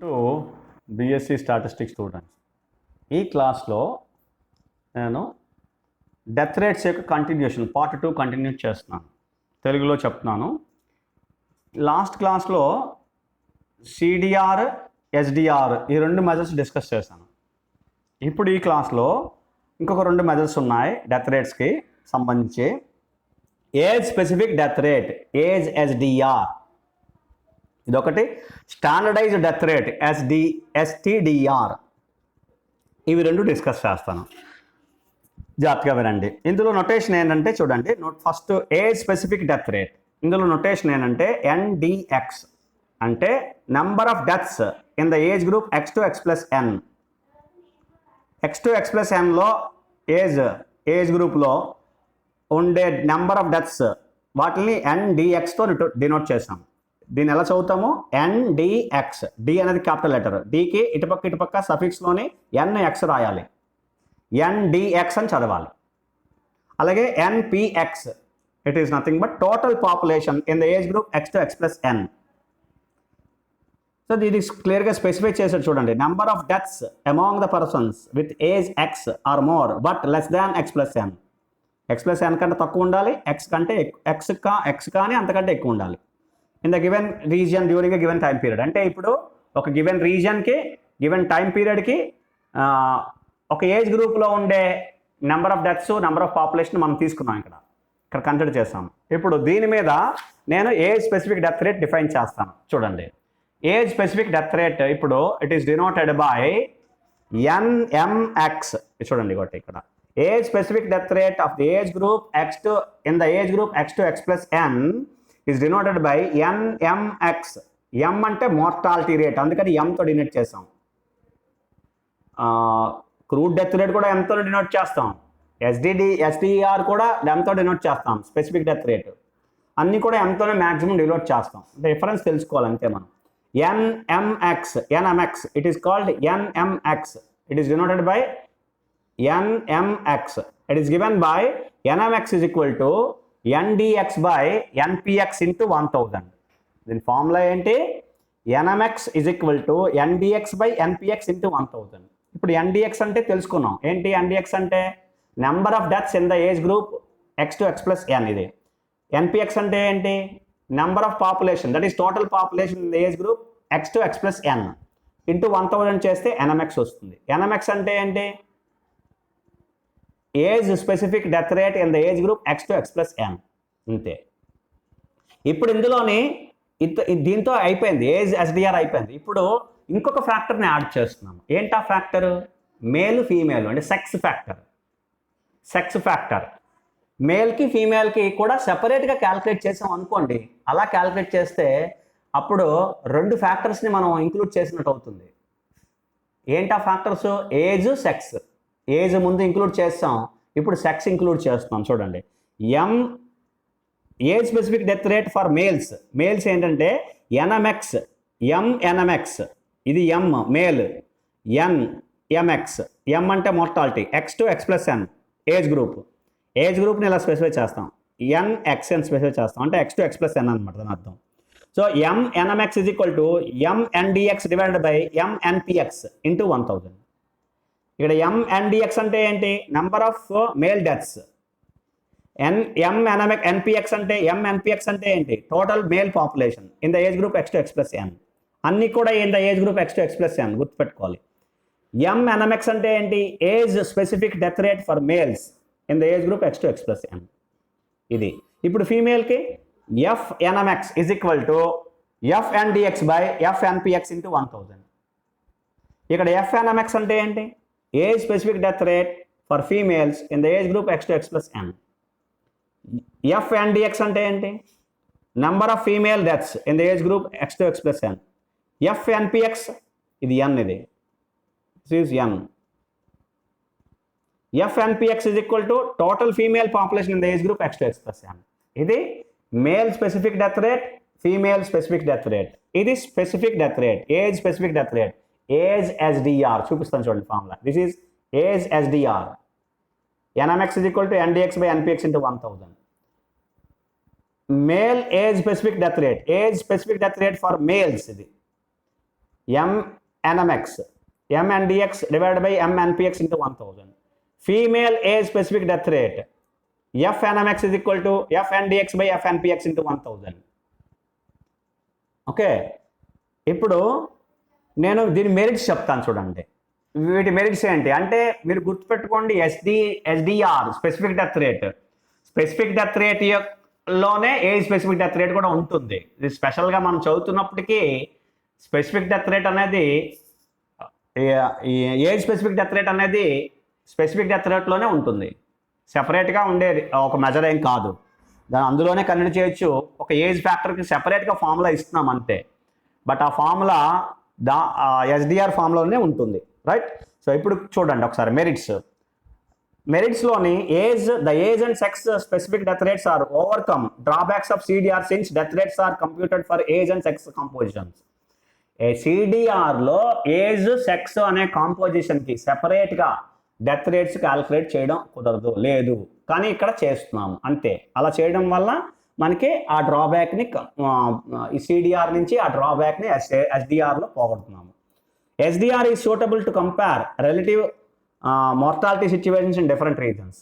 To BSc statistics students. ఈ క్లాస్లో నేను డెత్ రేట్స్ యొక్క కంటిన్యూషన్ Part-2 కంటిన్యూ చేస్తున్నాను. తెలుగులో చెప్తున్నాను. లాస్ట్ క్లాస్లో STDR, SDR ఈ రెండు మెజర్స్ డిస్కస్ చేశాను. ఇప్పుడు ఈ క్లాస్లో ఇంకొక రెండు మెజర్స్ ఉన్నాయి డెత్ రేట్స్కి సంబంధించి. Age specific death rate, age SDR, ఇదొకటి. స్టాండర్డైజ్డ్ డెత్ రేట్ STDR, ఇవి రెండు డిస్కస్ చేస్తాను. జాగ్రత్తగా వినండి. ఇందులో నొటేషన్ ఏంటంటే చూడండి, first age specific death rate, ఇందులో నొటేషన్ ఏంటంటే NDX అంటే number of deaths in the age group X to X plus N. X to X plus Nలో ఏజ్ గ్రూప్లో ఉండే నెంబర్ ఆఫ్ డెత్స్ వాటిని NDXతో డినోట్ చేసాం. దీన్ని ఎలా చదువుతాము? NDX. డి అనేది క్యాపిటల్ లెటర్, డికి ఇటుపక్క సఫిక్స్లోని NX రాయాలి, NDX అని చదవాలి. అలాగే NPX, it is nothing but total population in the age group X to X plus N. So ఇది క్లియర్గా స్పెసిఫై చేశాడు చూడండి. Number of deaths among the persons with age X or more but less than X plus N. X plus N కంటే తక్కువ ఉండాలి, X కానీ అంతకంటే ఎక్కువ ఉండాలి in the given region during a given time period. అంటే ఇప్పుడు ఒక గివెన్ రీజియన్కి గివెన్ టైం పీరియడ్కి ఒక ఏజ్ గ్రూప్లో ఉండే number of deaths, number of population మనం తీసుకున్నాం, ఇక్కడ కన్సిడర్ చేస్తాం. ఇప్పుడు దీని మీద నేను age specific death rate define చేస్తాను. చూడండి, ఏజ్ స్పెసిఫిక్ డెత్ రేట్ ఇప్పుడు it is denoted by NMX. చూడండి ఇక్కడ age specific death rate of the age group in the age group X to X plus N is denoted by NMX. M అంటే mortality rate, అందుకని Mతో denote చేస్తాం. Crude death rate కూడా Mతో denote చేస్తాం. SDR కూడా Mతో denote చేస్తాం. Specific death rate అన్నీ కూడా Mతోనే maximum denote చేస్తాం. డిఫరెన్స్ తెలుసుకోవాలి అంతే మనం. NMX, it is called NMX. It is denoted by NMX. It is given by NMX is equal to NDX by NPX into 1000. దీని ఫార్ములా ఏంటి? NMX is equal to NDX by NPX into 1000. ఇప్పుడు NDX అంటే తెలుసుకున్నాం. ఏంటి NDX అంటే? Number of deaths in the age group X to X plus N. ఇది NPX అంటే ఏంటి? Number of population, that is total population in the age group X to X plus N into 1000 చేస్తే NMX వస్తుంది. NMX అంటే ఏంటి? Age specific death rate in the age group X to X plus N. అంతే. ఇప్పుడు ఇందులోని దీంతో అయిపోయింది, age SDR అయిపోయింది. ఇప్పుడు ఇంకొక ఫ్యాక్టర్ని యాడ్ చేస్తున్నాం. ఏంటా ఫ్యాక్టర్? మేల్ ఫీమేల్ అంటే సెక్స్ ఫ్యాక్టర్. మేల్కి ఫీమేల్కి కూడా సెపరేట్గా క్యాలిక్యులేట్ చేసాం అనుకోండి. అలా క్యాలిక్యులేట్ చేస్తే అప్పుడు రెండు ఫ్యాక్టర్స్ని మనం ఇంక్లూడ్ చేసినట్టు అవుతుంది. ఏంటా ఫ్యాక్టర్స్? Age, sex. ఏజ్ ముందు ఇంక్లూడ్ చేస్తాం, ఇప్పుడు సెక్స్ ఇంక్లూడ్ చేస్తున్నాం. చూడండి, age specific death rate for males ఏంటంటే NMX. ఇది M మేల్, NMX. M అంటే mortality, X to X plus N age గ్రూప్ని ఇలా స్పెసిఫై చేస్తాం. NX అని స్పెసిఫై చేస్తాం, అంటే X to X plus N అనమాట దాని అర్థం. So NMX is equal to MNDX divided by MNPX into 1000. ఇక్కడ MNDX అంటే ఏంటి? Number of male deaths. MNPX అంటే ఏంటి? Total male population in the age group X to X plus N. అన్నీ కూడా in the age group X to X plus N గుర్తుపెట్టుకోవాలి. MNMX అంటే ఏంటి? Age specific death rate for males in the age group X to X plus N. ఇది. ఇప్పుడు ఫీమేల్కి FNMX is equal to FNDX by FNPX into 1000. ఇక్కడ FNMX అంటే ఏంటి? Age specific death rate for females in the age group X to X plus N. FNDX అంటే ఏంటి? Number of female deaths in the age group X to X plus N. FNPX ఇది N, ఇది is N. FNPX is equal to total female population in the age group X to X plus N. ఇది male specific death rate, female specific death rate. ఇది specific death rate, age specific death rate, age SDR. చూపిస్తాను చూడండి formula. This is age SDR. NMX is equal to NDX by NPX into 1000. Male age specific death rate for males ఇది MNMX, MNDX divided by MNPX into 1000. Female age specific death rate, FNMX is equal to FNDX by FNPX into 1000. Okay, ఇప్పుడు నేను దీని merits చెప్తాను చూడండి. వీటి merits ఏంటి అంటే మీరు గుర్తుపెట్టుకోండి, SDR specific death rate, specific death rate లోనే ఏజ్ స్పెసిఫిక్ డెత్ రేట్ కూడా ఉంటుంది. ఇది స్పెషల్గా మనం చదువుతున్నప్పటికీ స్పెసిఫిక్ డెత్ రేట్ అనేది ఏజ్ స్పెసిఫిక్ డెత్ రేట్ అనేది స్పెసిఫిక్ డెత్ రేట్లోనే ఉంటుంది, సెపరేట్గా ఉండే ఒక మెజర్ ఏం కాదు. దాని అందులోనే కన్సిడర్ చేయొచ్చు. ఒక ఏజ్ ఫ్యాక్టర్కి సెపరేట్గా ఫార్ములా ఇస్తున్నాం అంతే, బట్ ఆ ఫార్ములా SDR ఫార్ములానే ఉంటుంది, రైట్. సో ఇప్పుడు చూడండి ఒకసారి మెరిట్స్లోని the age and sex specific death rates are overcome drawbacks of CDR since death rates are computed for age and sex compositions. CDRలో ఏజ్ సెక్స్ అనే కాంపోజిషన్కి సెపరేట్గా డెత్ రేట్స్ క్యాలిక్యులేట్ చేయడం కుదరదు, లేదు, కానీ ఇక్కడ చేస్తున్నాము అంతే. అలా చేయడం వల్ల మనకి ఆ డ్రాబ్యాక్ని ఈ CDR నుంచి ఆ డ్రాబ్యాక్ని SDRలో పోగొడుతున్నాము. SDR is suitable to compare relative mortality situations in different regions.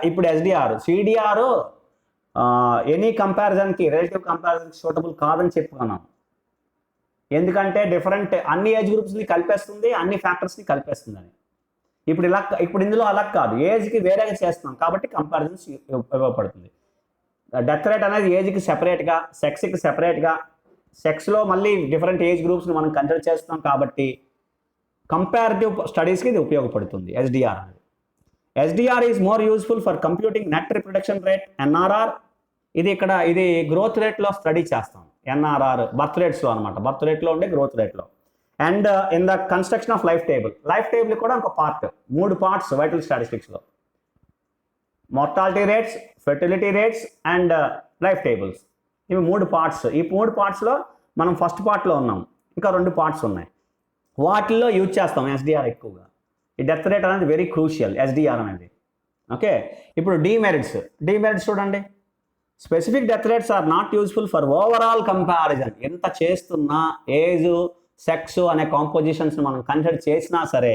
ఇప్పుడు SDR CDR ఎనీ కంపారిజన్కి రిలేటివ్ కంపారిజన్కి సూటబుల్ కాదని చెప్పుకున్నాం. ఎందుకంటే డిఫరెంట్ అన్ని ఏజ్ గ్రూప్స్ని కలిపేస్తుంది, అన్ని ఫ్యాక్టర్స్ని కలిపేస్తుందని. ఇప్పుడు ఇందులో అలా కాదు, ఏజ్కి వేరేగా చేస్తున్నాం కాబట్టి కంపారిజన్స్ ఉపయోగపడుతుంది. డెత్ రేట్ అనేది ఏజ్కి సెపరేట్గా, సెక్స్కి సెపరేట్గా, సెక్స్లో మళ్ళీ డిఫరెంట్ ఏజ్ గ్రూప్స్ని మనం కన్సిడర్ చేస్తున్నాం కాబట్టి కంపారిటివ్ స్టడీస్కి ఇది ఉపయోగపడుతుంది SDR అనేది. SDR is more useful for computing net reproduction rate NRR. ఇది గ్రోత్ రేట్లో స్టడీ చేస్తాం. NRR బర్త్ రేట్స్లో అనమాట, బర్త్ రేట్లో ఉండే గ్రోత్ రేట్లో. And in the construction of life table కూడా ఒక పార్ట్, 3 పార్ట్స్ వైటల్ స్టాటిస్టిక్స్లో: mortality rates, fertility rates and life tables. ఇవి 3 పార్ట్స్. ఈ 3 పార్ట్స్లో మనం ఫస్ట్ పార్ట్లో ఉన్నాం, ఇంకా 2 పార్ట్స్ ఉన్నాయి. వాటిల్లో యూజ్ చేస్తాం SDR ఎక్కువగా. ఈ డెత్ రేట్ అనేది వెరీ క్రూషియల్ SDR అనేది. ఓకే, ఇప్పుడు డిమెరిట్స్ చూడండి. Specific death rates are not useful for overall comparison. ఎంత చేస్తున్నా ఏజ్ సెక్స్ అనే కాంపోజిషన్స్ మనం కన్సిడర్ చేసినా సరే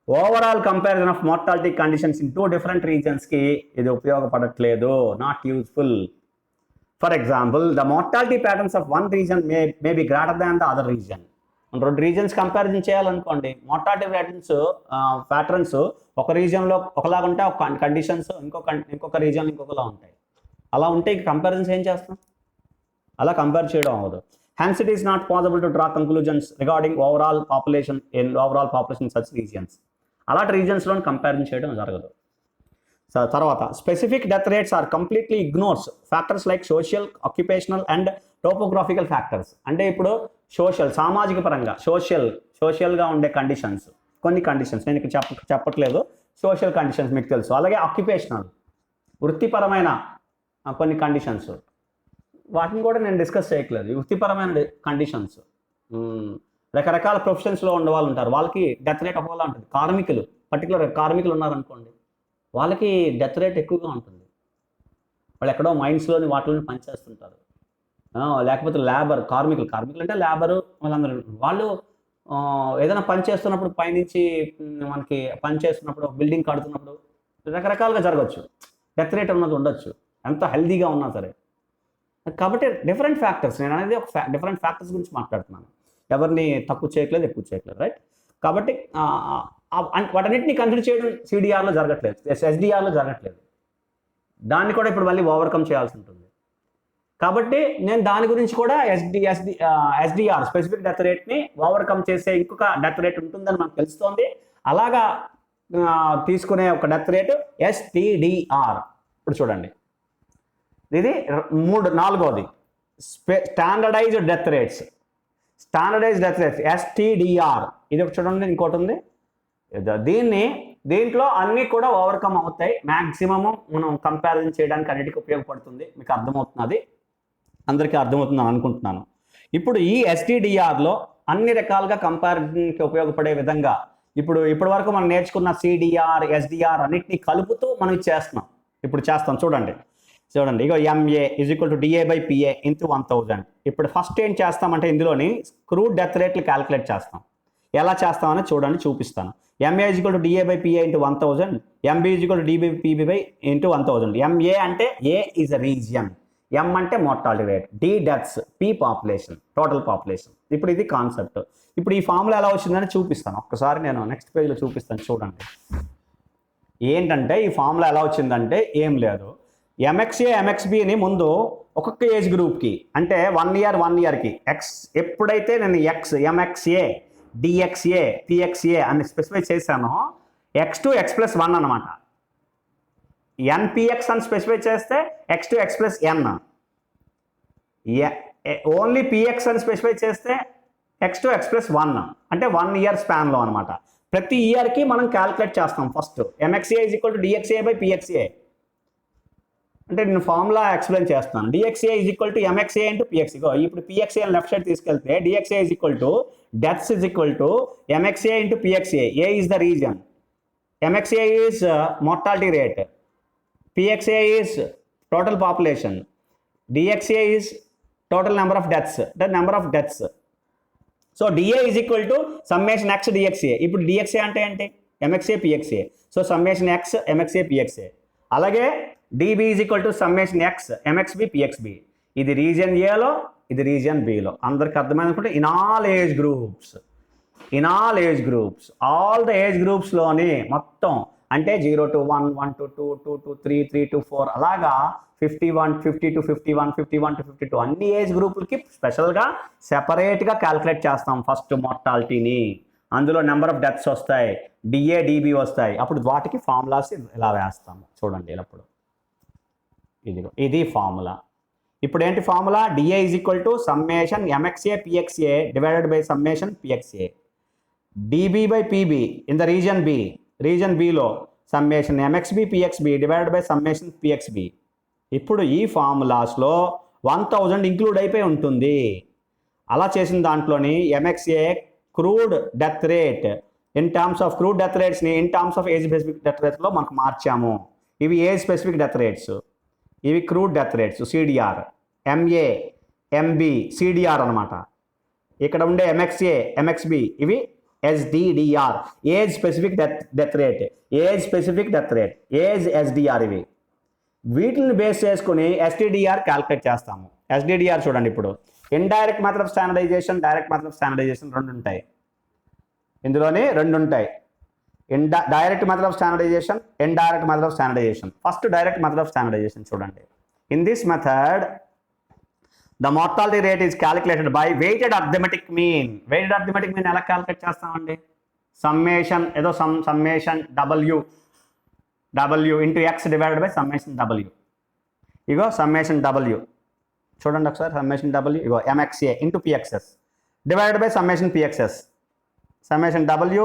overall comparison of mortality conditions in 2 different రీజన్స్కి ఇది ఉపయోగపడట్లేదు, not useful. For example, the mortality patterns of one region may be greater than the other region. 2 regions comparison చేయాలనుకోండి, మార్టాలిటీ ప్యాటర్న్స్ ఒక రీజన్లో ఒకలాగా ఉంటాయి, ఒక కండిషన్స్ ఇంకొక రీజన్ ఇంకొకలా ఉంటాయి. అలా ఉంటే కంపారిజన్స్ ఏం చేస్తాం? అలా కంపేర్ చేయడం అవ్వదు. Hence, it is not possible to draw conclusions regarding overall population in such regions. అలాంటి రీజన్స్లో కంపారిజన్ చేయడం జరగదు. తర్వాత specific death rates are completely ignores factors like social, occupational and topographical factors. అంటే ఇప్పుడు సామాజిక పరంగా సోషల్గా ఉండే కండిషన్స్, కొన్ని కండిషన్స్ నేను చెప్పట్లేదు, సోషల్ కండిషన్స్ మీకు తెలుసు. అలాగే ఆక్యుపేషనల్, వృత్తిపరమైన కొన్ని కండిషన్స్, వాటిని కూడా నేను డిస్కస్ చేయట్లేదు. వృత్తిపరమైన కండిషన్స్, రకరకాల ప్రొఫెషన్స్లో ఉండే వాళ్ళు ఉంటారు, వాళ్ళకి డెత్ రేట్ ఒకలా ఉంటుంది. పర్టికులర్ కార్మికులు ఉన్నారనుకోండి, వాళ్ళకి డెత్ రేట్ ఎక్కువగా ఉంటుంది. వాళ్ళు ఎక్కడో మైన్స్లోని వాటిలోని పనిచేస్తుంటారు. లేకపోతే కార్మికులు అంటే లేబరు, వాళ్ళు ఏదైనా పని చేస్తున్నప్పుడు పైనుంచి మనకి పని చేస్తున్నప్పుడు బిల్డింగ్ కడుతున్నప్పుడు రకరకాలుగా జరగచ్చు, డెత్ రేట్ ఉన్నది ఉండొచ్చు, ఎంత హెల్దీగా ఉన్నా సరే. కాబట్టి డిఫరెంట్ ఫ్యాక్టర్స్, నేను అనేది ఒక డిఫరెంట్ ఫ్యాక్టర్స్ గురించి మాట్లాడుతున్నాను, ఎవరిని తక్కువ చేయట్లేదు, ఎక్కువ చేయట్లేదు, రైట్. కాబట్టి వాటన్నిటిని కన్సిడర్ చేయడం CDRలో జరగట్లేదు, SDRలో జరగట్లేదు. దాన్ని కూడా ఇప్పుడు మళ్ళీ ఓవర్కమ్ చేయాల్సి ఉంటుంది. కాబట్టి నేను దాని గురించి కూడా SDR స్పెసిఫిక్ డెత్ రేట్ని ఓవర్కమ్ చేసే ఇంకొక డెత్ రేట్ ఉంటుందని మనకు తెలుస్తోంది. అలాగా తీసుకునే ఒక డెత్ రేటు STDR. ఇప్పుడు చూడండి, ఇది 4వది స్టాండర్డైజ్డ్ డెత్ రేట్స్. STDR ఇది ఒక చూడండి, ఇంకోటి ఉంది. దీంట్లో అన్నీ కూడా ఓవర్కమ్ అవుతాయి. మ్యాక్సిమము మనం కంపారిజన్ చేయడానికి అన్నిటికీ ఉపయోగపడుతుంది. మీకు అర్థమవుతున్నది, అందరికీ అర్థమవుతుందని అనుకుంటున్నాను. ఇప్పుడు ఈ STDRలో అన్ని రకాలుగా కంపారిజన్కి ఉపయోగపడే విధంగా ఇప్పటి వరకు మనం నేర్చుకున్న CDR, SDR అన్నిటినీ కలుపుతూ మనం చేస్తాం. ఇప్పుడు చేస్తాం చూడండి. చూడండి ఇగో MA is equal to DA by PA into 1000. ఇప్పుడు ఫస్ట్ ఏం చేస్తామంటే ఇందులోని క్రూడ్ డెత్ రేట్లు క్యాలిక్యులేట్ చేస్తాం. ఎలా చేస్తామని చూడండి, చూపిస్తాను. MA is equal to DA by PA into 1000, MB is equal to DB PB by into 1000. MA అంటే A is a region, M అంటే mortality rate, D deaths, P population, total population. ఇప్పుడు ఇది concept. ఇప్పుడు ఈ formula ఎలా వచ్చిందని చూపిస్తాను. ఒక్కసారి నేను నెక్స్ట్ పేజ్లో చూపిస్తాను చూడండి. ఏంటంటే ఈ ఫార్ములా ఎలా వచ్చిందంటే ఏం లేదు, ఎంఎక్స్ఏ ఎంఎక్స్బిని ముందు ఒక్కొక్క ఏజ్ గ్రూప్కి అంటే 1 year 1 yearకి ఎక్స్ ఎప్పుడైతే నేను ఎక్స్ ఎంఎక్స్ఏ డిఎక్స్ఏ పిఎక్స్ఏ అని స్పెసిఫై చేశానో x2 x+1 అనమాట. ఎన్పిఎక్స్ అని స్పెసిఫై చేస్తే x2 x+n, ఓన్లీ పిఎక్స్ అని స్పెసిఫై చేస్తే x2 x+1 అంటే 1 year స్పాన్లో అనమాట. ప్రతి ఇయర్కి మనం క్యాలిక్యులేట్ చేస్తాం. First MXA is equal to DXA by PXA అంటే నేను ఫార్ములా ఎక్స్ప్లెయిన్ చేస్తాను. DXA is equal to MXA into PX. ఇప్పుడు పిఎక్స్ఏ లెఫ్ట్ సైడ్ తీసుకెళ్తే DXA is equal to deaths is equal to MXA into PXA. A is the region, MXA is mortality rate, PXA is total population, DXA is total number of deaths, the number of deaths. So DA is equal to summation X డిఎక్స్ఏ. ఇప్పుడు DXA అంటే ఏంటి, MXA PXA. So summation X MXA PXA. అలాగే DB is equal to summation X MXB PXB. ఇది region ఏలో, ఇది region బిలో. అందరికి అర్థమైంది అనుకుంటే in all age groups, all the age గ్రూప్స్లోని మొత్తం అంటే 0 to 1, 1 to 2, 2 to 3, 3 to 4 అలాగా 50 to 51, 51 to 52 అన్ని ఏజ్ గ్రూపులకి స్పెషల్గా సెపరేట్గా క్యాల్కులేట్ చేస్తాం. ఫస్ట్ మోర్టాలిటీని, అందులో నెంబర్ ఆఫ్ డెత్స్ వస్తాయి, డిఏ డిబి వస్తాయి. అప్పుడు వాటికి ఫార్ములాస్ ఇలా వేస్తాము చూడండి. ఇప్పుడు ఇది ఫార్ములా. ఇప్పుడు ఏంటి formula, DA is equal to summation MXA PXA divided by summation PXA, DB by PB in the region బిలో summation MXB PXB divided by summation PXB. ఇప్పుడు ఈ ఫార్ములాస్లో 1000 ఇంక్లూడ్ అయిపోయి ఉంటుంది. అలా చేసిన దాంట్లోని MXA crude death rate in terms of crude death రేట్స్ని in terms of age specific death రేట్స్లో మనకు మార్చాము. ఇవి ఏజ్ స్పెసిఫిక్ డెత్ రేట్స్, ఇవి crude death rates CDR, MA MB CDR అనమాట. ఇక్కడ ఉండే ఎంఎక్స్ఏ ఎంఎక్స్బి ఇవి SDDR, age specific death rate, age SDR. ఇవి వీటిని బేస్ చేసుకుని STDR క్యాల్కులేట్ చేస్తాము. SDDR చూడండి. ఇప్పుడు indirect method of standardization, direct method of standardization రెండు ఉంటాయి. ఇందులోనే రెండు ఉంటాయి, direct method of standardization, indirect method of standardization. First direct method of standardization చూడండి. In this method the mortality rate is calculated by weighted arithmetic mean. Weighted arithmetic mean ఎలా calculate చేస్తామండి, summation ఏదో summation W into X divided by summation W. ఇగో summation W చూడండి ఒకసారి, summation W ఇగో MXA into PXS divided by summation PXS, summation W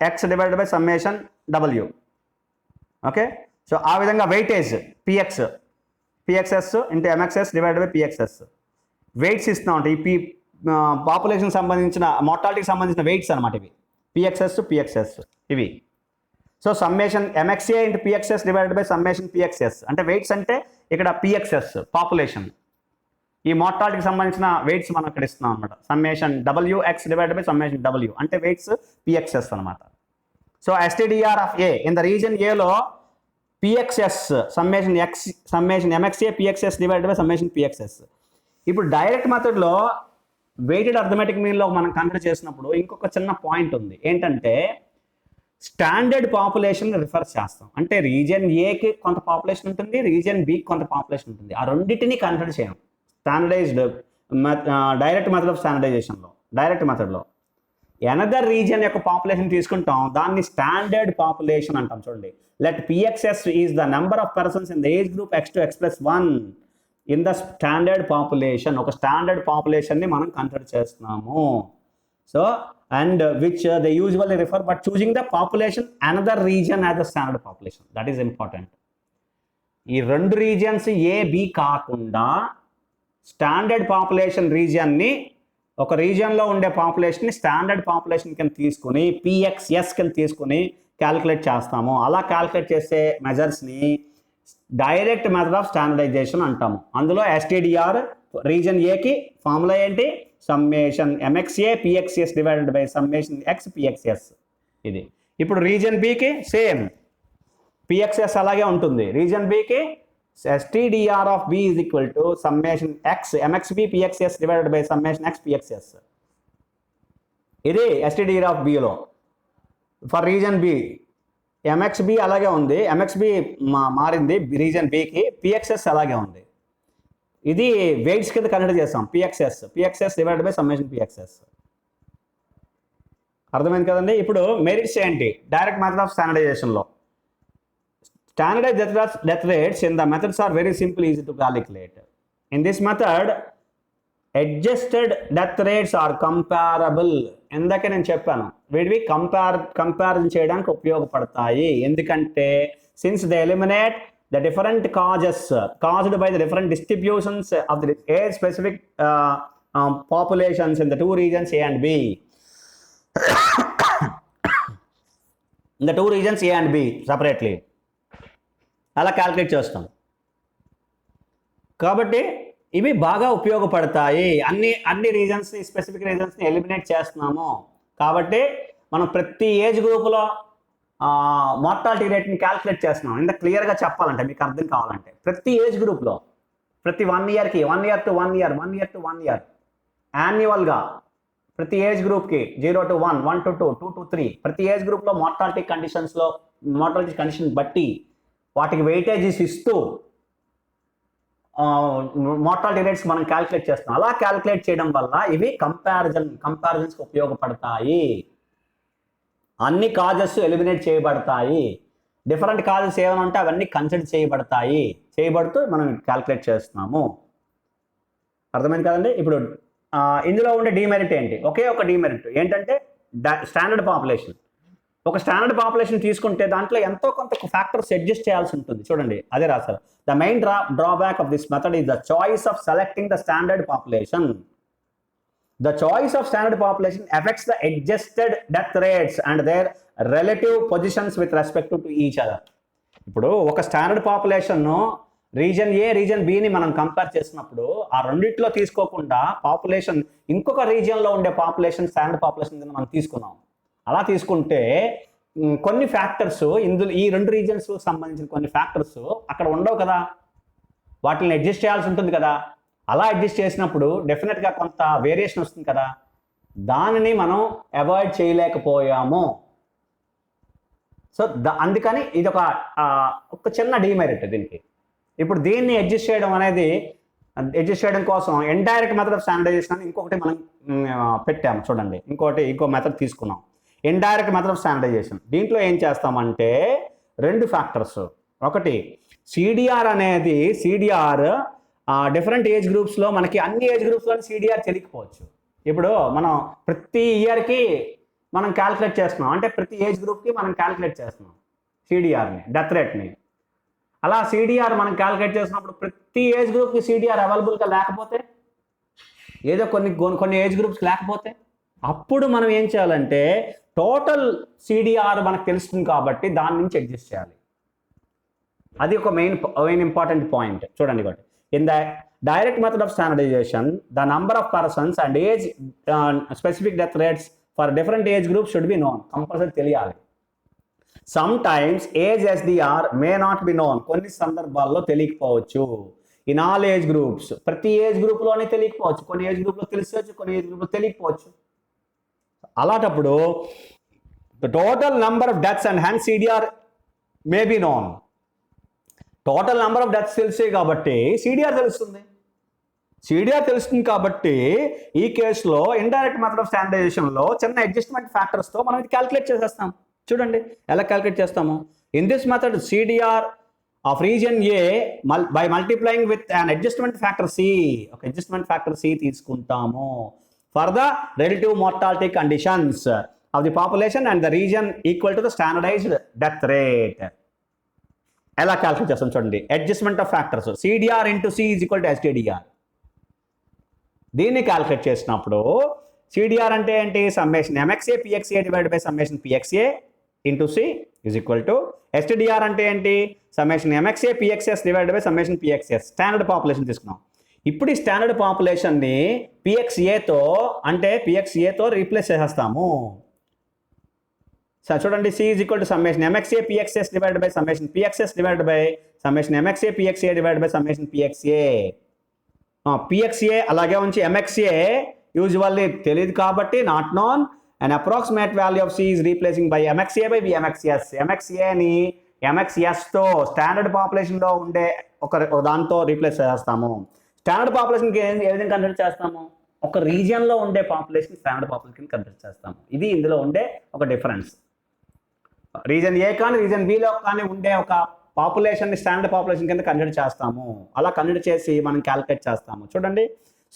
X divided by summation W. Okay, so ఆ విధంగా weightage PXS into MXS divided by PXS. Weights ఇస్తూ ఉంటాయి. ఈ population సంబంధించిన మోర్టాలిటీకి సంబంధించిన వెయిట్స్ అనమాట ఇవి, పిఎక్స్ఎస్ ఇవి. So summation MXA into PXS divided by summation PXS అంటే వెయిట్స్ అంటే ఇక్కడ పిఎక్స్ఎస్ పాపులేషన్. ఈ మోర్టాలిటీకి సంబంధించిన వెయిట్స్ మనం ఇక్కడ ఇస్తున్నాం అనమాట. Summation WX divided by summation W అంటే వెయిట్స్ పిఎక్స్ఎస్ అనమాట. So STDR of A in the reason ఏలో పిఎక్స్ఎస్ summation MXA PXS divided by summation పిఎక్స్ఎస్. ఇప్పుడు డైరెక్ట్ మెథడ్లో వెయిటెడ్ అర్థమెటిక్ మీన్లో మనం కన్సిడర్ చేసినప్పుడు ఇంకొక చిన్న పాయింట్ ఉంది. ఏంటంటే స్టాండర్డ్ పాపులేషన్ రిఫర్ చేస్తాం. అంటే రీజియన్ ఏకి కొంత పాపులేషన్ ఉంటుంది, రీజియన్ బికి కొంత పాపులేషన్ ఉంటుంది. ఆ రెండింటిని కన్సిడర్ చేయం స్టాండర్డైజ్డ్ డైరెక్ట్ మెథడ్ ఆఫ్ స్టాండర్డైజేషన్లో. డైరెక్ట్ మెథడ్లో ఎనదర్ రీజియన్ యొక్క పాపులేషన్ తీసుకుంటాం, దాన్ని స్టాండర్డ్ పాపులేషన్ అంటాం. చూడండి, let PXS is the number of persons in the age group x2 x+1 in the standard population. ఒక స్టాండర్డ్ పాపులేషన్ని మనం కన్సిడర్ చేస్తున్నాము. So and which they usually refer but choosing the population another region as the standard population. That is important. ఈ రెండు regions A B కాకుండా standard population రీజియన్ని, ఒక రీజియన్లో ఉండే పాపులేషన్ని standard population కింద తీసుకుని పిఎక్స్ఎస్ కింద తీసుకుని క్యాలిక్యులేట్ చేస్తాము. అలా క్యాలిక్యులేట్ చేసే మెజర్స్ని డైరెక్ట్ మెథడ్ ఆఫ్ స్టాండర్డైజేషన్ అంటాము. అందులో STDR రీజన్ ఏకి ఫార్ములా ఏంటి? Summation MXA PXS divided by summation X PXS. ఇది ఇప్పుడు రీజన్ బికి సేమ్ PXS అలాగే ఉంటుంది. రీజన్ బికి STDR of B is equal to summation X MXB PXS divided by summation X PXS. ఇది STDR ఆఫ్ Bలో for region బి. MXB అలాగే ఉంది, MXB మారింది రీజన్ బికి, PXS అలాగే ఉంది. ఇది వెయిట్స్ కింద కన్సిడర్ చేస్తాం. PXS divided by summation PXS. అర్థమైంది కదండి. ఇప్పుడు మెరిట్స్ ఏంటి డైరెక్ట్ మెథడ్ ఆఫ్ స్టాండర్డైజేషన్లో? Standardize death rates in the methods are very simple, easy to calculate. In this method adjusted death rates are comparable. ఇందాకే నేను చెప్పాను వీటివి కంపారిజన్ చేయడానికి ఉపయోగపడతాయి. ఎందుకంటే since they eliminate the different causes caused by the different distributions of the age specific populations in the two regions A and B. In the two regions A and B separately అలా calculate చేస్తాం. కాబట్టి ఇవి బాగా ఉపయోగపడతాయి. అన్ని రీజన్స్ని specific రీజన్స్ని eliminate చేస్తున్నాము కాబట్టి మనం ప్రతి ఏజ్ గ్రూపులో మార్టాలిటీ రేట్ని క్యాల్కులేట్ చేస్తున్నాం. ఇంత క్లియర్గా చెప్పాలంటే మీకు అర్థం కావాలంటే ప్రతి ఏజ్ గ్రూప్లో ప్రతి 1 ఇయర్కి 1 year to 1 year 1 year to 1 year యాన్యువల్గా ప్రతి ఏజ్ గ్రూప్కి 0 to 1 1 to 2 2 to 3 ప్రతి ఏజ్ గ్రూప్లో మార్టాలిటీ కండిషన్ బట్టి వాటికి వెయిటేజెస్ ఇస్తూ మార్టాలిటీ రేట్స్ మనం క్యాల్కులేట్ చేస్తున్నాం. అలా క్యాల్కులేట్ చేయడం వల్ల ఇవి కంపారిజన్స్కి ఉపయోగపడతాయి. అన్ని కాజెస్ ఎలిమినేట్ చేయబడతాయి. డిఫరెంట్ కాజెస్ ఏమైనా ఉంటే అవన్నీ కన్సిడర్ చేయబడుతూ మనం క్యాల్కులేట్ చేస్తున్నాము. అర్థమైంది కదండి. ఇప్పుడు ఇందులో ఉండే డిమెరిట్ ఏంటి? ఒకే ఒక డిమెరిట్ ఏంటంటే స్టాండర్డ్ పాపులేషన్. ఒక స్టాండర్డ్ పాపులేషన్ తీసుకుంటే దాంట్లో ఎంతో కొంత ఫ్యాక్టర్స్ అడ్జస్ట్ చేయాల్సి ఉంటుంది. చూడండి అదే రాశారు. The main drawback of this method is the choice of selecting the standard population. The choice of standard population affects the adjusted death rates and their relative positions with respect to each other. ఇప్పుడు ఒక standard population reason ఏ reason బిని మనం compare చేసినప్పుడు ఆ రెండిట్లో తీసుకోకుండా population ఇంకొక రీజియన్లో ఉండే population standard population కింద మనం తీసుకున్నాం. అలా తీసుకుంటే కొన్ని ఫ్యాక్టర్స్ ఇందులో ఈ రెండు రీజియన్స్ సంబంధించిన కొన్ని ఫ్యాక్టర్స్ అక్కడ ఉండవు కదా, వాటిని అడ్జస్ట్ చేయాల్సి ఉంటుంది కదా. అలా అడ్జస్ట్ చేసినప్పుడు డెఫినెట్గా కొంత వేరియేషన్ వస్తుంది కదా, దానిని మనం అవాయిడ్ చేయలేకపోయాము. సో అందుకని ఇది ఒక చిన్న డిమెరిట్ దీనికి. ఇప్పుడు దీన్ని అడ్జస్ట్ చేయడం కోసం ఇండైరెక్ట్ మెథడ్ ఆఫ్ స్టాండర్డైజేషన్ అని ఇంకొకటి మనం పెట్టాము. చూడండి ఇంకో మెథడ్ తీసుకున్నాం, ఇండైరెక్ట్ మెథడ్ ఆఫ్ స్టాండర్డైజేషన్. దీంట్లో ఏం చేస్తామంటే 2 ఫ్యాక్టర్స్. ఒకటి సిడిఆర్ అనేది డిఫరెంట్ ఏజ్ గ్రూప్స్లో మనకి అన్ని ఏజ్ గ్రూప్స్లో సిడిఆర్ తెలియకపోవచ్చు. ఇప్పుడు మనం ప్రతి ఇయర్కి మనం క్యాల్కులేట్ చేస్తున్నాం, అంటే ప్రతి ఏజ్ గ్రూప్కి మనం క్యాల్కులేట్ చేస్తున్నాం సిడిఆర్ని, డెత్ రేట్ని. అలా సిడిఆర్ మనం క్యాల్కులేట్ చేసినప్పుడు ప్రతి ఏజ్ గ్రూప్కి సిడిఆర్ అవైలబుల్గా లేకపోతే, ఏదో కొన్ని ఏజ్ గ్రూప్స్ లేకపోతే, అప్పుడు మనం ఏం చేయాలంటే టోటల్ సిడిఆర్ మనకు తెలుస్తుంది కాబట్టి దాని నుంచి అడ్జస్ట్ చేయాలి. అది ఒక మెయిన్ ఇంపార్టెంట్ పాయింట్. చూడండి ఒకటి, in the direct method of standardization, the number of persons and age specific death rates for different age groups should be known. Compulsory తెలియాలి. Sometimes age SDR may not be known. కొన్ని సందర్భాల్లో తెలియకపోవచ్చు. In all age groups, ప్రతి age గ్రూప్లోనే తెలియకపోవచ్చు. కొన్ని age గ్రూప్లో తెలిసవచ్చు, కొన్ని age గ్రూప్లో తెలియకపోవచ్చు. అలాంటప్పుడు the total number of deaths and hence CDR may be known. Total number of deaths తెలిసే కాబట్టి సిడిఆర్ తెలుస్తుంది కాబట్టి ఈ కేసులో ఇండైరెక్ట్ మెథడ్ ఆఫ్ స్టాండర్డైజేషన్లో చిన్న అడ్జస్ట్మెంట్ ఫ్యాక్టర్స్తో మనం ఇది క్యాల్కులేట్ చేసేస్తాం. చూడండి ఎలా క్యాల్కులేట్ చేస్తాము. In this method CDR of region A by multiplying with an adjustment factor C, ఒక అడ్జస్ట్మెంట్ ఫ్యాక్టర్ సి తీసుకుంటాము for the relative mortality conditions of the population and the region equal to the standardized death rate. ఎలా calculate చేస్తాం చూడండి. Adjustment of factors CDR into C is equal to STDR. దీన్ని calculate చేసినప్పుడు CDR అంటే ఏంటి? Summation MXA PXA divide by summation PXA into C is equal to, STDR అంటే ఏంటి? Summation MXA PXS divided by summation PXS standard population తీసుకున్నాం. ఇప్పుడు ఈ standard పాపులేషన్ని పిఎక్స్ఏతో అంటే పిఎక్స్ఏతో రీప్లేస్ చేసేస్తాము. సో చూడండి, C is equal to summation MXA PXS divided by summation PXS divided by summation MXA PXA divided by summation PXA. PXA అలాగే ఉంచి ఎంఎక్స్ఏ యూజువల్లీ తెలియదు కాబట్టి not known and approximate value of C is replacing by MXA by MXS. ఎంఎక్స్ఏని ఎంఎక్స్ఎస్తో standard పాపులేషన్లో ఉండే ఒక దాంతో replace చేస్తాము. స్టాండర్డ్ పాపులేషన్కి ఏ విధంగా కన్సిడర్ చేస్తాము? ఒక రీజియన్లో ఉండే పాపులేషన్ స్టాండర్డ్ పాపులేషన్ కన్సిడర్ చేస్తాము. ఇది ఇందులో ఉండే ఒక డిఫరెన్స్. రీజన్ ఏ కానీ రీజన్ బిలో కానీ ఉండే ఒక పాపులేషన్ని స్టాండర్డ్ పాపులేషన్ కింద కన్సిడర్ చేస్తాము. అలా కన్సిడర్ చేసి మనం క్యాలిక్యులేట్ చేస్తాము. చూడండి,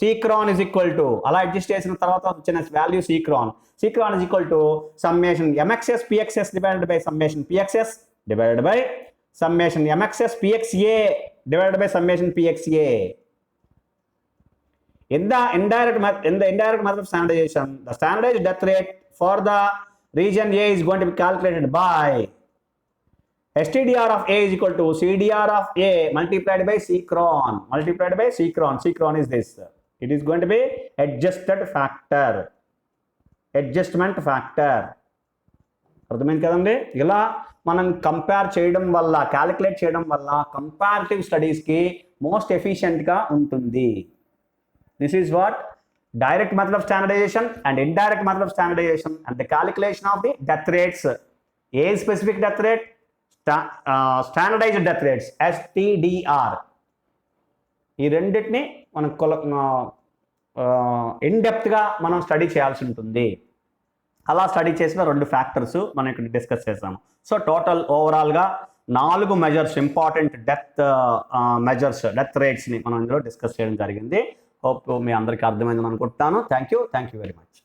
సీక్రాన్ ఇజ్ ఈక్వల్ టు అలా అడ్జస్ట్ చేసిన తర్వాత వచ్చిన వాల్యూ సీక్రాన్ is equal to summation MXS PXS divided by summation PXS divided by summation MXS PXA divided by summation PXA. In the indirect method of standardization, the standardized death rate for the region A is going to be calculated by STDR of A is equal to CDR of A multiplied by Cron. Cron is this. It is going to be adjustment factor. అర్థమైంది కదండి? ఇలా మనం compare చేయడం వల్ల, calculate చేయడం వల్ల comparative స్టడీస్కి most ఎఫిషియెంట్గా ఉంటుంది. This is what direct method of standardization and indirect method of standardization and the calculation of the death rates. A specific death rate, standardized death rates, STDR. ఈ రెండింటిని మనం in డెప్త్గా మనం study చేయాల్సి ఉంటుంది. అలా study చేసిన 2 ఫ్యాక్టర్స్ మనం ఇక్కడ డిస్కస్ చేసాము. సో టోటల్ ఓవరాల్గా 4 మెజర్స్, ఇంపార్టెంట్ డెత్ రేట్స్ని మనం ఇందులో డిస్కస్ చేయడం జరిగింది. హోప్ మీ అందరికీ అర్థమైందని అనుకుంటున్నాను. Thank you very much.